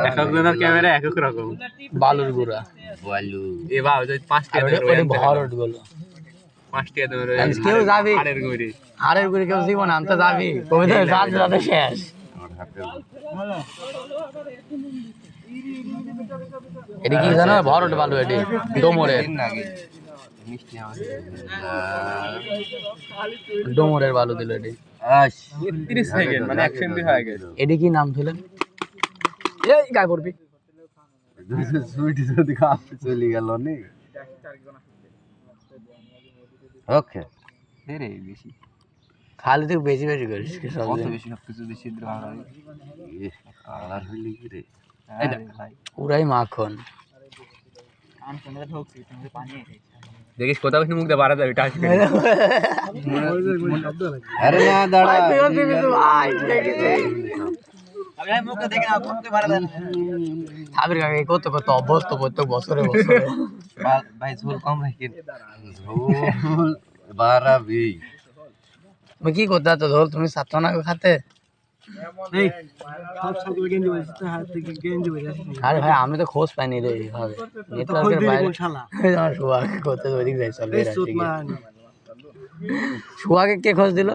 এক একজনের ক্যামেরা এক এক রকম। বালুর গুড়া বালু এবার ওই 5 টাকা ওটা ভরট গুলো 5 টাকা ধরে কেউ যাবি আড়ের গুড়ি হাড়ের গুড়ি কেউ জীবন আনতে যাবি কবি তো রাত রাতে শেষ এটা কি জানো ভরট বালু এটি ডোমরের ডোমরের বালু দিল এটি 30 সেকেন্ড মানে 1 সেকেন্ড হয়ে গেছে। এটি কি নাম ছিল এই গায় পড়বি সুইটি যদি কাছে চলে গেল নি ওকে রে বেশি খালি তুই বেশি বেশি করিস সব কত বেশি সবকিছু বেশি দ্রাগ হয় কালার হইলে কি রে পুরাই মাখন দেখিস কোথাও কিছু মুখ দিয়ে বাড়া যাবে টাচ করে আরে না দাঁড়া সাবির কাকা কত কত অভ্যস্ত প্রত্যেক বছরে বছরে ভাই ঝোল কম রাখেন ঝোল বাড়াবি তুমি কি করতে তো ধর তুমি সাত না খাতে আরে ভাই আমি তো খোঁজ পাইনি রে এইভাবে নেটওয়ার্কের বাইরে আমার সোহাগ করতে ওইদিক যাই চল সোহাগে কে খোঁজ দিল